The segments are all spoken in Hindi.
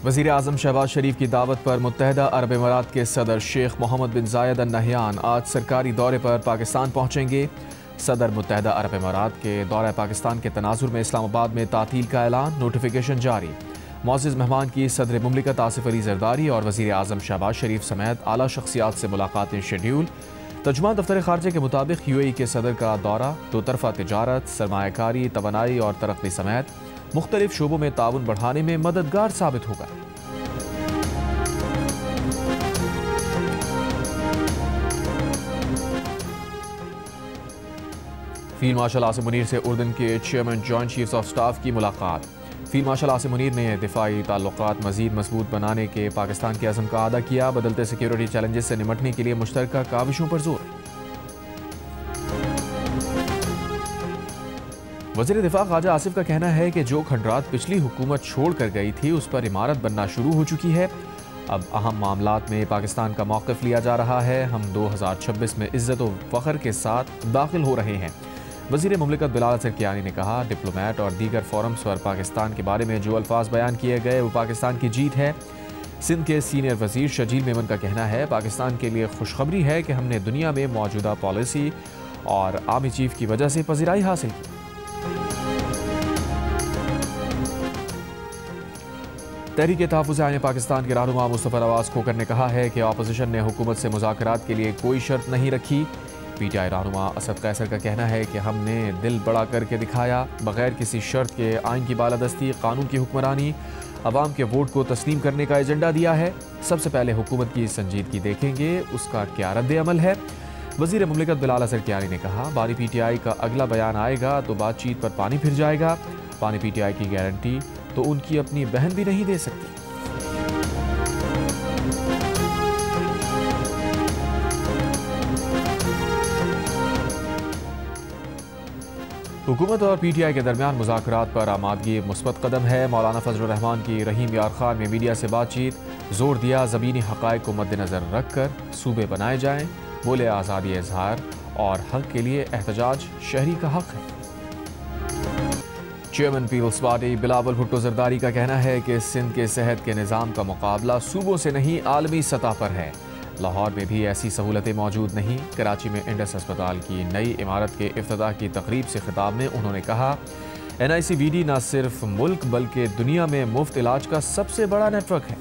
वज़ीर आज़म शहबाज शरीफ की दावत पर मुत्तहदा अरब अमीरात के सदर शेख मोहम्मद बिन जायद अल नहयान आज सरकारी दौरे पर पाकिस्तान पहुँचेंगे। सदर मुत्तहदा अरब अमीरात के दौरा पाकिस्तान के तनाजुर में इस्लामाबाद में तातील का ऐलान, नोटिफिकेशन जारी। मौज़िज़ मेहमान की सदर मुमलिकत आसिफ अली ज़रदारी और वज़ीर आज़म शहबाज शरीफ समेत आला शख्सियात से मुलाकातें शेड्यूल। तर्जुमान दफ्तर खारजा के मुताबिक UAE के सदर का दौरा दो तरफ़ा तिजारत, सरमायाकारी, तवानाई और तरक्की समेत मुख्तलिफ शोबों में ताउन बढ़ाने में मददगार साबित होगा। फील्ड मार्शल आसिम मुनीर से उर्दन के chairman joint chiefs of staff की मुलाकात। फील्ड मार्शल आसिम मुनीर ने दिफाई ताल्लुकात मज़ीद मजबूत बनाने के पाकिस्तान के अज़म का अदा किया। बदलते सिक्योरिटी चैलेंजेस से निमटने के लिए मुश्तरका काविशों पर जोर। वज़ीर दिफा ख्वाजा आसिफ का कहना है कि जो खंडरात पिछली हुकूमत छोड़ कर गई थी उस पर इमारत बनना शुरू हो चुकी है। अब अहम मामलात में पाकिस्तान का मौक़िफ़ लिया जा रहा है। हम 2026 में इज़्ज़त व फ़ख्र के साथ दाखिल हो रहे हैं। वज़ीर मुमलिकत बिलाल हसन कियानी ने कहा, डिप्लोमेट और दीगर फोरम्स पर पाकिस्तान के बारे में जो अल्फाज बयान किए गए वो पाकिस्तान की जीत है। सिंध के सीनियर वज़ीर शजील मेमन का कहना है, पाकिस्तान के लिए खुशखबरी है कि हमने दुनिया में मौजूदा पॉलिसी और आर्मी चीफ की वजह से पज़ीराई हासिल की। तहरीक-ए-तहफ़्फ़ुज़ आईन पाकिस्तान के रहनुमा मुस्तफ़ा नवाज़ खोकर ने कहा है कि अपोजिशन ने हुकूमत से मुज़ाकरात के लिए कोई शर्त नहीं रखी। PTI रहनुमा असद कैसर का कहना है कि हमने दिल बड़ा करके दिखाया, बगैर किसी शर्त के आइन की बालादस्ती, कानून की हुक्मरानी, अवाम के वोट को तस्लीम करने का एजेंडा दिया है। सबसे पहले हुकूमत की संजीदगी देखेंगे, उसका क्या रद्द अमल है। वज़ीर मुमलिकत बिलाल हसन कियानी ने कहा, बारी PTI का अगला बयान आएगा तो बातचीत पर पानी फिर जाएगा। पानी PTI की गारंटी तो उनकी अपनी बहन भी नहीं दे सकती। हुकूमत और PTI के दरमियान मुज़ाकरात पर आमादगी मुस्बत कदम है। मौलाना फजलुर रहमान की रहीम यार खान में मीडिया से बातचीत, जोर दिया ज़मीनी हक़ाइक़ को मद्देनज़र रख कर सूबे बनाए जाएँ। बोले, आज़ादी इज़हार और हक़ के लिए एहतजाज शहरी का हक़ है। चेयरमैन पीपल्स पार्टी बिलावल भुट्टो ज़रदारी का कहना है कि सिंध के सेहत के निज़ाम का मुकाबला सूबों से नहीं आलमी सतह पर है। लाहौर में भी ऐसी सहूलतें मौजूद नहीं। कराची में इंडस अस्पताल की नई इमारत के इफ्तिताह की तकरीब से खिताब में उन्होंने कहा, NICVD न सिर्फ मुल्क बल्कि दुनिया में मुफ्त इलाज का सबसे बड़ा नेटवर्क है।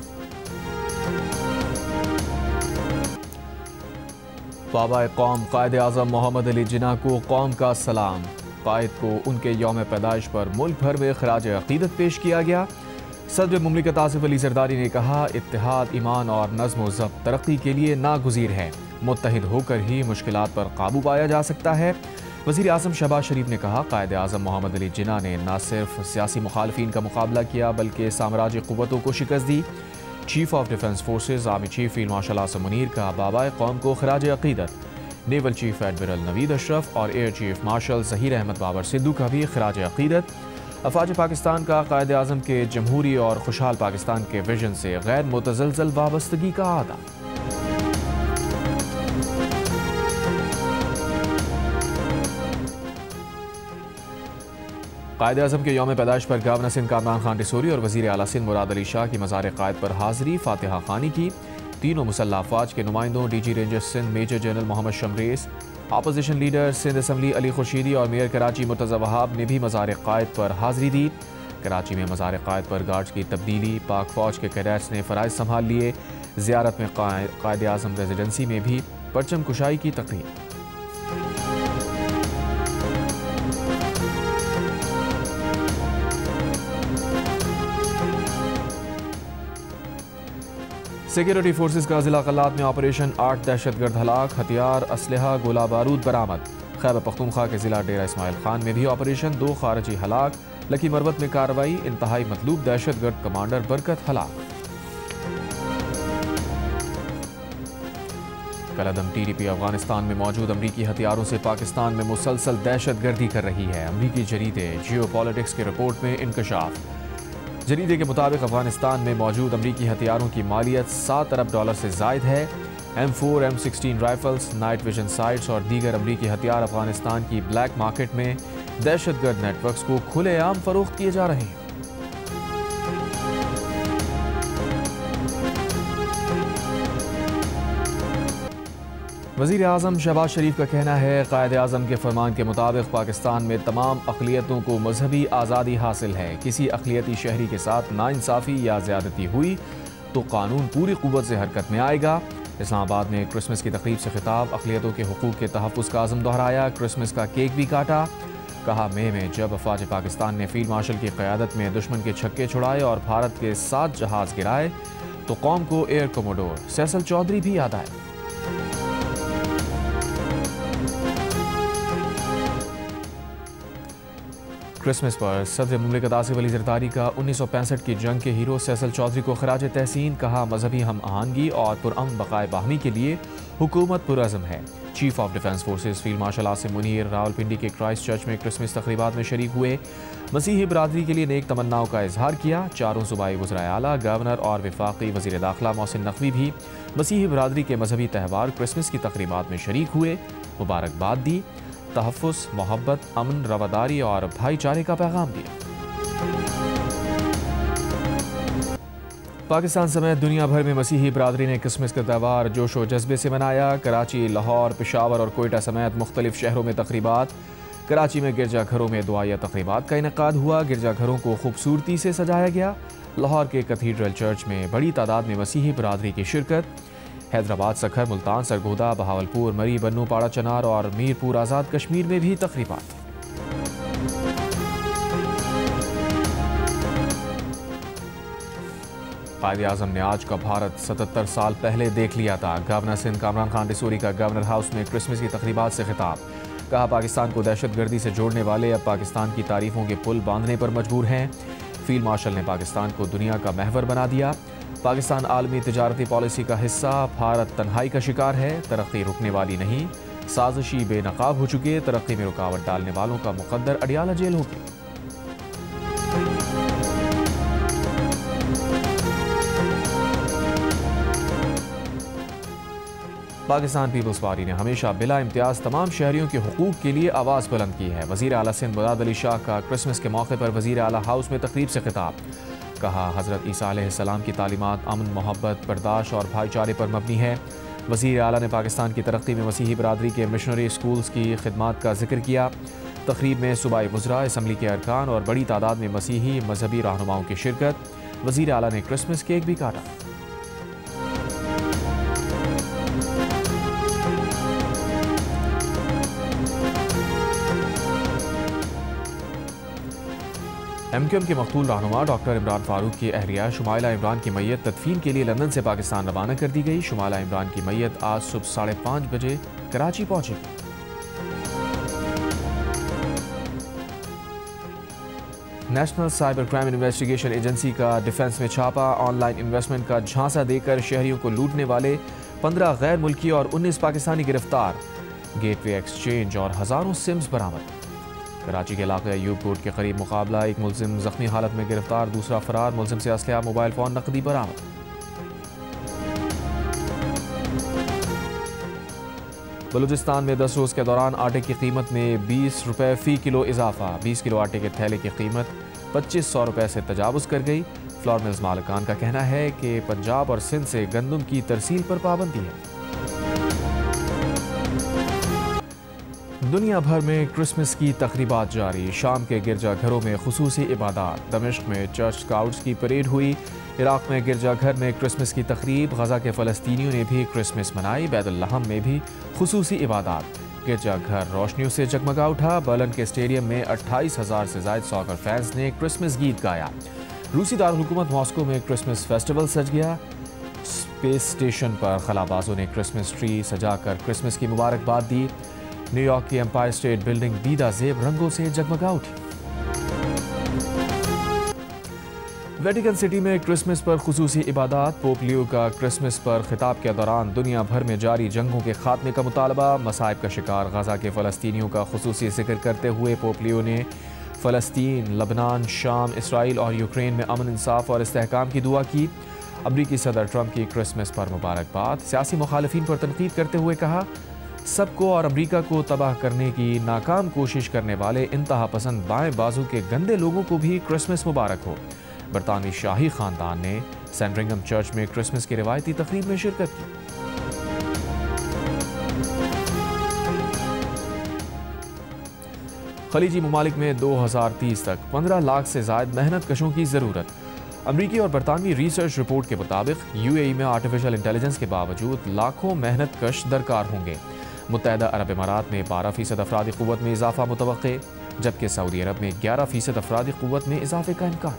बाबा कौम कायद आज़म मोहम्मद अली जिन्ना को कौम का सलाम। कायद को उनके यौम पैदाइश पर मुल्क भर में खराज अक़ीदत पेश किया गया। सदर मुमलिकत आसिफ अली ज़रदारी ने कहा, इत्तेहाद, ईमान और नज़्म व ज़ब्त तरक्की के लिए नागुज़ीर है। मुत्तहिद होकर ही मुश्किलात पर काबू पाया जा सकता है। वज़ीर आज़म शहबाज शरीफ ने कहा, कायद आज़म मोहम्मद अली जिन्ना ने न सिर्फ सियासी मुखालफीन का मुकाबला किया बल्कि साम्राज्य क़ुव्वतों को शिकस्त दी। Chief of defence forces army chief field marshal Asim Munir का बाबा कौम को खराज अक़ीदत। Naval chief admiral Naveed Ashraf और air chief marshal Zaheer Ahmed Babar Sidhu का भी खराज अक़ीदत। अफ़वाज पाकिस्तान का कायद आज़म के जमहूरी और खुशहाल पाकिस्तान के विजन से गैर मुतज़लज़ल वाबस्तगी का आदा। कायद आज़म के यौम पैदाइश पर गवर्नर सिंध कामरान खान डिसोरी और वज़ीर आला सिंध मुराद अली शाह की मज़ार क़ायद पर हाज़री, फातिहा खानी की। तीनों मुसल्लह अफ़वाज के नुमाइंदों DG ranger Sindh major general Mohammad Shamrez, opposition leader Sindh assembly Ali Khurshidi और मेयर कराची मुर्तज़ा वहाब ने भी मज़ार क़ायद पर हाज़री दी। कराची में मज़ार क़ायद पर गार्ड्स की तब्दीली, पाक फ़ौज के कैडेट्स ने फ़राइज़ संभाल लिए। ज़ियारत में कायद आज़म रेजिडेंसी में भी परचम कुशाई की तकरीब। सिक्योरिटी फोर्सेज का जिला कल्लात में ऑपरेशन, 8 दहशतगर्द हलाक, हथियार, असलहा, गोला बारूद बरामद। खैबर पख्तूनख्वा के जिला डेरा इस्माइल खान में भी ऑपरेशन, 2 खारजी हलाक। लकी मरवत में कार्रवाई, इंतहाई मतलूब दहशतगर्द कमांडर बरकत हलाक। कलअदम TDP अफगानिस्तान में मौजूद अमरीकी हथियारों से पाकिस्तान में मुसलसल दहशतगर्दी कर रही है। अमरीकी जरीदे जियो पॉलिटिक्स की रिपोर्ट में इंकशाफ। जरीदे के मुताबिक अफगानिस्तान में मौजूद अमरीकी हथियारों की मालियत $7 अरब से जायद है। M4, M16 rifles, night vision sites और दीगर अमरीकी हथियार अफगानिस्तान की ब्लैक मार्केट में दहशतगर्द नेटवर्क्स को खुलेआम फरोख्त किए जा रहे हैं। वज़ीर आज़म शहबाज शरीफ का कहना है, क़ायद आज़म के फरमान के मुताबिक पाकिस्तान में तमाम अक़लियतों को मजहबी आज़ादी हासिल है। किसी अक़लियती शहरी के साथ नाइंसाफ़ी या ज़्यादती हुई तो कानून पूरी क़ुव्वत से हरकत में आएगा। इस्लामाबाद में क्रिसमस की तक़रीब से खिताब, अक़लियतों के हुकूक़ के तहफ़्फ़ुज़ का अज़्म दोहराया। क्रिसमस का केक भी काटा। कहा, मई में जब अफ़वाज पाकिस्तान ने फ़ील्ड मार्शल की क़यादत में दुश्मन के छक्के छुड़ाए और भारत के 7 जहाज़ गिराए तो कौम को एयर कमोडोर सैसल चौधरी भी याद आए। क्रिसमस पर सदर मुमलिकत आसिफ अली ज़रदारी का 1965 की जंग के हीरो सैसल चौधरी को खराज तहसीन। कहा, मजहबी हम आहंगी और पुरअमन बकाए बाहमी के लिए हुकूमत पुरअज़्म है। Chief of defence forces field marshal Asim Munir Rawalpindi के क्राइस्ट चर्च में क्रिसमस तकरीबात में शरीक हुए। मसीही बरादरी के लिए नेक तमन्नाओं का इजहार किया। चारों सूबाई वज़राए आला, गवर्नर और वफाकी वज़ीर दाखिला मोहसिन नकवी भी मसीही बरादरी के मजहबी त्यौहार क्रिसमस की तकरीबात में शरीक हुए, मुबारकबाद दी, तहफ़्फ़ुज़, मोहब्बत, अमन, रवादारी और भाईचारे का पैगाम दिया। पाकिस्तान समेत दुनिया भर में मसीही बरादरी ने क्रिसमस का त्यौहार जोश व जज्बे से मनाया। कराची, लाहौर, पेशावर और कोयटा समेत मुख्तलिफ शहरों में तकरीबात। कराची में गिरजाघरों में दुआया तकरीबात का इनेकाद हुआ। गिरजाघरों को खूबसूरती से सजाया गया। लाहौर के कैथीड्रल चर्च में बड़ी तादाद में मसीही बरादरी की शिरकत। हैदराबाद, सखर, मुल्तान, सरगोदा, बहावलपुर, मरी, बन्नू, पाड़ा चनार और मीरपुर आज़ाद कश्मीर में भी तकरीबात। क़ायद-ए-आज़म ने आज का भारत 77 साल पहले देख लिया था। गवर्नर सिंध कामरान खान रिसोरी का गवर्नर हाउस में क्रिसमस की तकरीबात से खिताब। कहा, पाकिस्तान को दहशतगर्दी से जोड़ने वाले अब पाकिस्तान की तारीफों के पुल बांधने पर मजबूर हैं। फील्ड मार्शल ने पाकिस्तान को दुनिया का महवर बना दिया। पाकिस्तान आलमी तिजारती पॉलिसी का हिस्सा, भारत तन्हाई का शिकार है, तरक्की रुकने वाली नहीं, साजिशी बेनकाब हो चुकी है, तरक्की में रुकावट डालने वालों का मुकद्दर अडियाला जेल होगी। पाकिस्तान पीपल्स पार्टी ने हमेशा बिला इम्तियाज तमाम शहरियों के हुकूक के लिए आवाज़ बुलंद की है। वज़ीर आला सिंध मुराद अली शाह का क्रिसमस के मौके पर वज़ीर आला हाउस में तकरीब से खिताब। कहा, हज़रत ईसा अलैहिस्सलाम की तालीमात अमन, मोहब्बत, बर्दाश्त और भाईचारे पर मबनी है। वज़ीर आला ने पाकिस्तान की तरक्की में मसीही बरादरी के मिशनरी स्कूल्स की खिदमात का जिक्र किया। तकरीब में सूबाई वज़रा, असम्बली के अरकान और बड़ी तादाद में मसीही मजहबी रहनुमाओं की शिरकत। वज़ीर आला ने क्रिसमस केक भी काटा। MQM के मकतूल रहनुमा डॉक्टर इमरान फारूक की अहलिया शुमाइला इमरान की मैयत तदफीन के लिए लंदन से पाकिस्तान रवाना कर दी गई। शुमाइला इमरान की मैयत आज सुबह 5:30 बजे कराची पहुंचेगी। National cyber crime investigation agency का डिफेंस में छापा। ऑनलाइन इन्वेस्टमेंट का झांसा देकर शहरियों को लूटने वाले 15 गैर मुल्की और 19 पाकिस्तानी गिरफ्तार। गेटवे एक्सचेंज और हज़ारों सिम्स बरामद। कराची के इलाके अयूब कोर्ट के करीब मुकाबला, एक मुलजिम जख्मी हालत में गिरफ्तार, दूसरा फरार। मुलजिम से असलहा, मोबाइल फ़ोन, नकदी बरामद। बलूचिस्तान में 10 रोज़ के दौरान आटे की कीमत में 20 रुपये फ़ी किलो इजाफा। 20 किलो आटे के थैले की कीमत 2500 रुपये से तजावुज़ कर गई। फ्लोर मिल्स मालिकान का कहना है कि पंजाब और सिंध से गंदम की तरसील पर पाबंदी है। दुनिया भर में क्रिसमस की तकरीबात जारी। शाम के गिरजाघरों में खुसूसी इबादत। दमिश्क में चर्च स्काउट्स की परेड हुई। इराक में गिरजाघर में क्रिसमस की तकरीब। गजा के फ़लस्तीनियों ने भी क्रिसमस मनाई। बैतुल्लहम में भी खुसूसी इबादत। गिरजाघर रोशनियों से जगमगा उठा। बर्लिन के स्टेडियम में 28,000 से ज़ायद सॉकर फैंस ने क्रिसमस गीत गाया। रूसी दारुल-हुकूमत मॉस्को में क्रिसमस फेस्टिवल सज गया। स्पेस स्टेशन पर खलाबाजों ने क्रिसमस ट्री सजाकर क्रिसमस की मुबारकबाद दी। न्यूयॉर्क की एम्पायर स्टेट बिल्डिंग बीदाज़ेब रंगों से जगमगा उठी। वेटिकन सिटी में क्रिसमस पर खुसूसी इबादत। पोप लियो का क्रिसमस पर खिताब के दौरान दुनिया भर में जारी जंगों के खात्मे का मुतालबा। मसाइब का शिकार गजा के फ़लस्तीनियों का खुसूसी जिक्र करते हुए पोप लियो ने फ़लस्तीन, लबनान, शाम, इसराइल और यूक्रेन में अमन, इंसाफ और इस्तेहकाम की दुआ की। अमरीकी सदर ट्रंप की क्रिसमस पर मुबारकबाद। सियासी मुखालिफिन पर तनकीद करते हुए कहा, सबको और अमरीका को तबाह करने की नाकाम कोशिश करने वाले इंतहा पसंद बाएं बाजू के गंदे लोगों को भी क्रिसमस मुबारक हो। बरतानवी शाही खानदान ने सैंडरिंगम चर्च में क्रिसमस की रिवायती तकरीब में शिरकत की। खलीजी ममालिक में 2030 तक 15 लाख से ज़ायद मेहनत कशों की ज़रूरत। अमरीकी और बरतानवी रिसर्च रिपोर्ट के मुताबिक यूएई में आर्टिफिशियल इंटेलिजेंस के बावजूद लाखों मेहनत कश दरकार होंगे। मुत्तहदा अरब इमारात में 12% अफरादी क़ुव्वत में इजाफा मुतवक्के, जबकि सऊदी अरब में 11% अफरादी क़ुव्वत में इजाफे का इम्कान।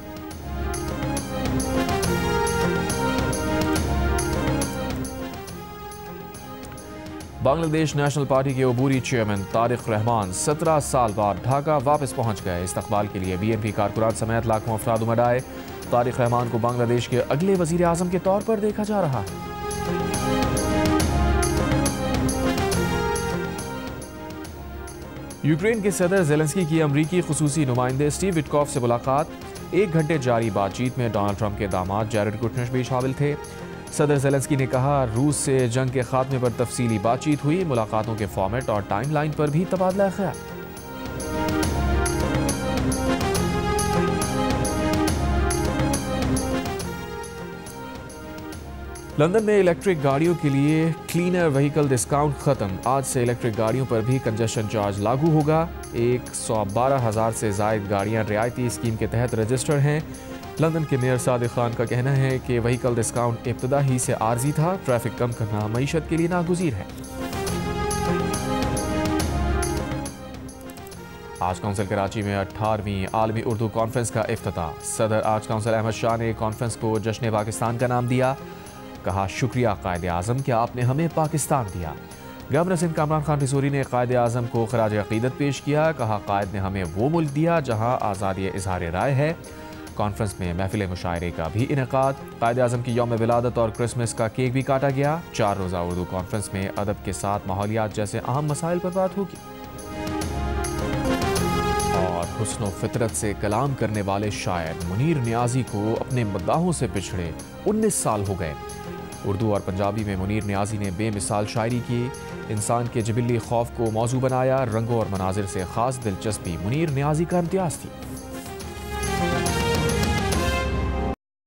बांग्लादेश नेशनल पार्टी के अबूरी चेयरमैन तारिक रहमान 17 साल बाद ढाका वापस पहुंच गए। इस्तकबाल के लिए बीएनपी कारकुनान समेत लाखों अफराद उमड़ आए। तारिक रहमान को बांग्लादेश के अगले वजीर आजम के तौर पर देखा जा रहा है। यूक्रेन के सदर ज़ेलेंस्की की अमरीकी खुसूसी नुमाइंदे स्टीव विटकॉफ से मुलाकात। 1 घंटे जारी बातचीत में डोनाल्ड ट्रंप के दामाद जैरेड कुशनर भी शामिल थे। सदर ज़ेलेंस्की ने कहा, रूस से जंग के खात्मे पर तफसीली बातचीत हुई। मुलाकातों के फॉर्मेट और टाइमलाइन पर भी तबादला ख्याल। लंदन में इलेक्ट्रिक गाड़ियों के लिए क्लीनर व्हीकल डिस्काउंट खत्म। आज से इलेक्ट्रिक गाड़ियों पर भी कंजेशन चार्ज लागू होगा। 112,000 से ज़ायद गाड़ियां रियायती स्कीम के तहत रजिस्टर्ड हैं। लंदन के मेयर सादिक खान का कहना है कि व्हीकल डिस्काउंट इब्तदा ही से आर्जी था। ट्रैफिक कम करना मईशत के लिए नागुज़ीर है। आज काउंसिल कराची में 18वीं आलमी उर्दू कॉन्फ्रेंस का इफ्तिताह। सदर आज काउंसिल अहमद शाह ने कॉन्फ्रेंस को जश्न पाकिस्तान का नाम दिया। कहा, शुक्रिया कायदे आज़म कि आपने हमें पाकिस्तान दिया। गवर्नर सिंध कामरान खान रिसोरी ने कायदे आज़म को खराज अक़ीदत पेश किया। कहा, कायद ने हमें वो मुल्क दिया जहाँ आज़ादी इज़हार राय है। कॉन्फ्रेंस में महफिल मुशायरे का भी इनेकाद। कायदे आज़म की यौम विलादत और क्रिसमस का केक भी काटा गया। 4 रोज़ा उर्दू कॉन्फ्रेंस में अदब के साथ माहौलियात जैसे अहम मसाइल पर बात होगी। और हुस्न फितरत से कलाम करने वाले शायर मुनीर नियाज़ी को अपने मद्दाहों से पिछड़े 19 साल हो गए। उर्दू और पंजाबी में मुनीर नियाज़ी ने बेमिसाल शायरी की। इंसान के जिबिली खौफ को मौजू बनाया। रंगों और मनाजिर से ख़ास दिलचस्पी मुनीर नियाज़ी का इम्तियाज़ थी।